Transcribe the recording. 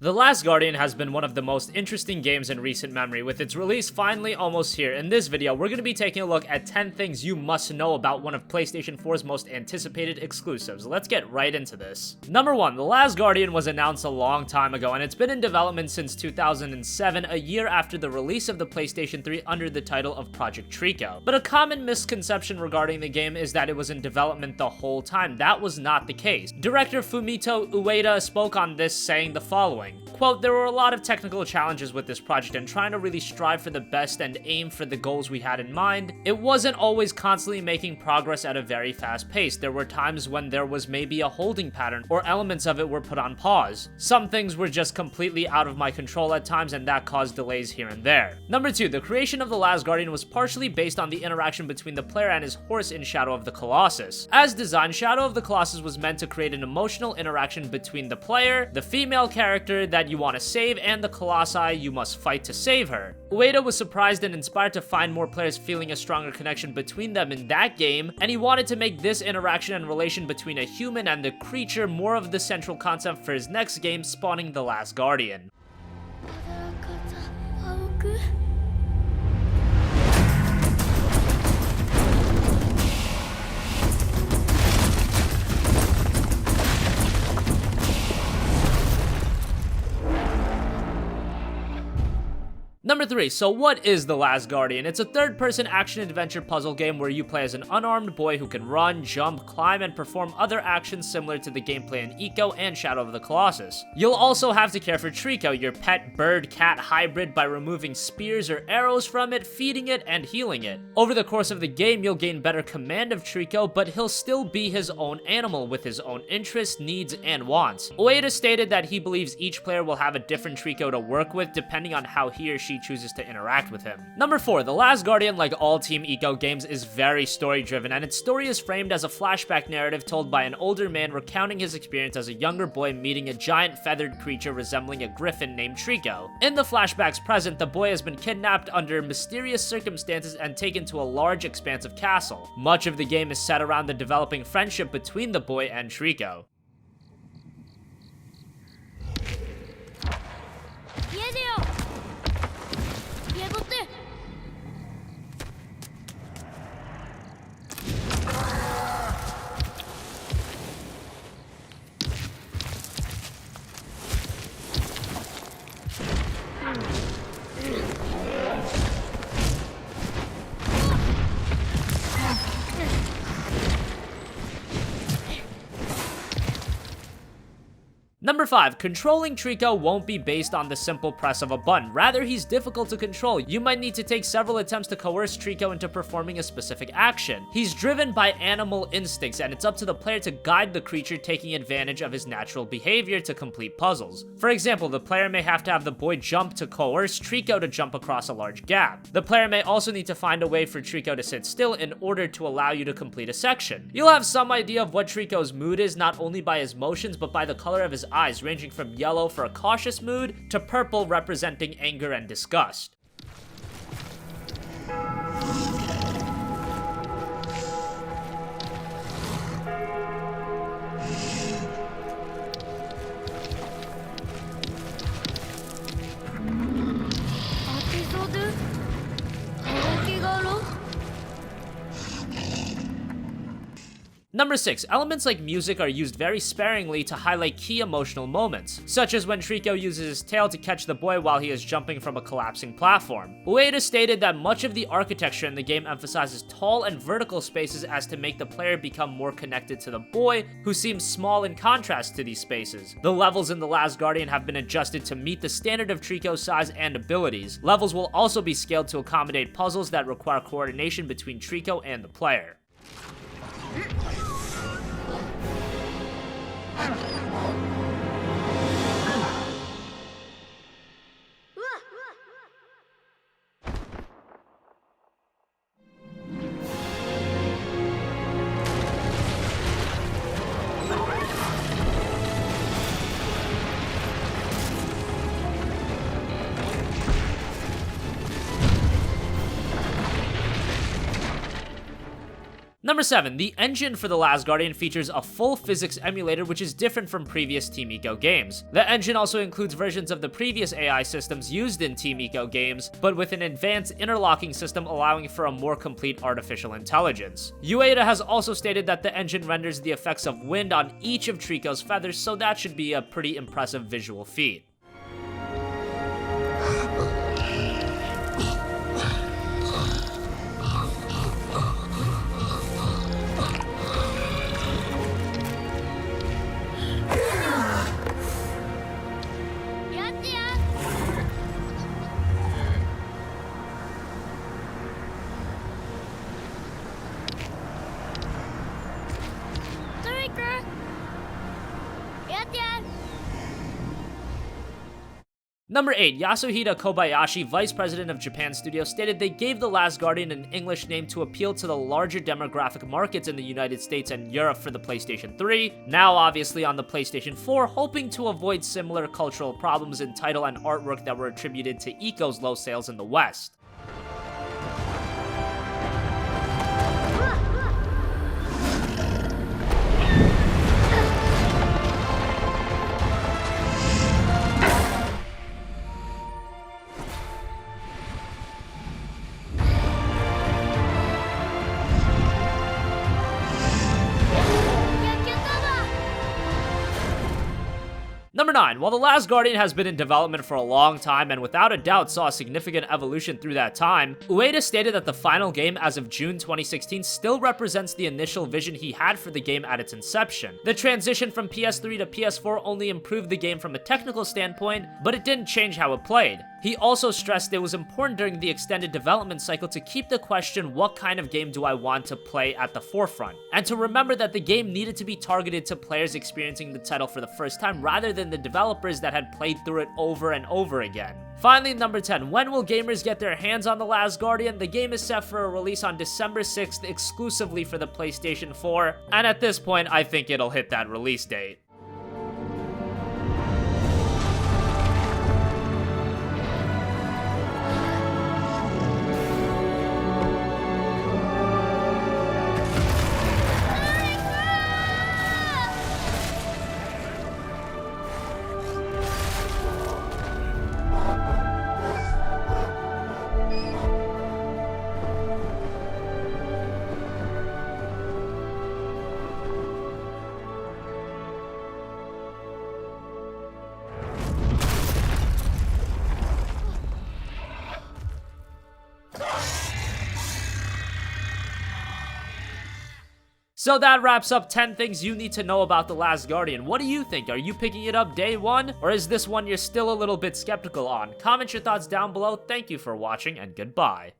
The Last Guardian has been one of the most interesting games in recent memory, with its release finally almost here. In this video, we're going to be taking a look at 10 things you must know about one of PlayStation 4's most anticipated exclusives. Let's get right into this. Number 1, The Last Guardian was announced a long time ago, and it's been in development since 2007, a year after the release of the PlayStation 3 under the title of Project Trico. But a common misconception regarding the game is that it was in development the whole time. That was not the case. Director Fumito Ueda spoke on this, saying the following. Quote, "There were a lot of technical challenges with this project, and trying to really strive for the best and aim for the goals we had in mind, it wasn't always constantly making progress at a very fast pace. There were times when there was maybe a holding pattern, or elements of it were put on pause. Some things were just completely out of my control at times, and that caused delays here and there." Number 2, the creation of The Last Guardian was partially based on the interaction between the player and his horse in Shadow of the Colossus. As designed, Shadow of the Colossus was meant to create an emotional interaction between the player, the female character that you want to save, and the colossi you must fight to save her. Ueda was surprised and inspired to find more players feeling a stronger connection between them in that game, and he wanted to make this interaction and relation between a human and the creature more of the central concept for his next game, spawning The Last Guardian. Number 3, so what is The Last Guardian? It's a third-person action-adventure puzzle game where you play as an unarmed boy who can run, jump, climb, and perform other actions similar to the gameplay in Eco and Shadow of the Colossus. You'll also have to care for Trico, your pet bird-cat hybrid, by removing spears or arrows from it, feeding it, and healing it. Over the course of the game, you'll gain better command of Trico, but he'll still be his own animal with his own interests, needs, and wants. Ueda stated that he believes each player will have a different Trico to work with depending on how he or she chooses to interact with him. Number 4, The Last Guardian, like all Team Eco games, is very story-driven, and its story is framed as a flashback narrative told by an older man recounting his experience as a younger boy meeting a giant feathered creature resembling a griffin named Trico. In the flashback's present, the boy has been kidnapped under mysterious circumstances and taken to a large, expansive castle. Much of the game is set around the developing friendship between the boy and Trico. Number 5, controlling Trico won't be based on the simple press of a button. Rather, he's difficult to control. You might need to take several attempts to coerce Trico into performing a specific action. He's driven by animal instincts, and it's up to the player to guide the creature, taking advantage of his natural behavior to complete puzzles. For example, the player may have to have the boy jump to coerce Trico to jump across a large gap. The player may also need to find a way for Trico to sit still in order to allow you to complete a section. You'll have some idea of what Trico's mood is, not only by his motions, but by the color of his eyes, ranging from yellow for a cautious mood to purple representing anger and disgust. Number 6, elements like music are used very sparingly to highlight key emotional moments, such as when Trico uses his tail to catch the boy while he is jumping from a collapsing platform. Ueda stated that much of the architecture in the game emphasizes tall and vertical spaces as to make the player become more connected to the boy, who seems small in contrast to these spaces. The levels in The Last Guardian have been adjusted to meet the standard of Trico's size and abilities. Levels will also be scaled to accommodate puzzles that require coordination between Trico and the player. Number 7, the engine for The Last Guardian features a full physics emulator which is different from previous Team Ico games. The engine also includes versions of the previous AI systems used in Team Ico games, but with an advanced interlocking system allowing for a more complete artificial intelligence. Ueda has also stated that the engine renders the effects of wind on each of Trico's feathers, so that should be a pretty impressive visual feat. Number 8, Yasuhida Kobayashi, vice president of Japan Studio, stated they gave The Last Guardian an English name to appeal to the larger demographic markets in the United States and Europe for the PlayStation 3, now obviously on the PlayStation 4, hoping to avoid similar cultural problems in title and artwork that were attributed to Ico's low sales in the West. Number 9, while The Last Guardian has been in development for a long time and without a doubt saw a significant evolution through that time, Ueda stated that the final game as of June 2016 still represents the initial vision he had for the game at its inception. The transition from PS3 to PS4 only improved the game from a technical standpoint, but it didn't change how it played. He also stressed it was important during the extended development cycle to keep the question, what kind of game do I want to play, at the forefront, and to remember that the game needed to be targeted to players experiencing the title for the first time rather than the developers that had played through it over and over again. Finally, number 10, when will gamers get their hands on The Last Guardian? The game is set for a release on December 6th exclusively for the PlayStation 4, and at this point I think it'll hit that release date. So that wraps up 10 things you need to know about The Last Guardian. What do you think? Are you picking it up day one? Or is this one you're still a little bit skeptical on? Comment your thoughts down below. Thank you for watching, and goodbye.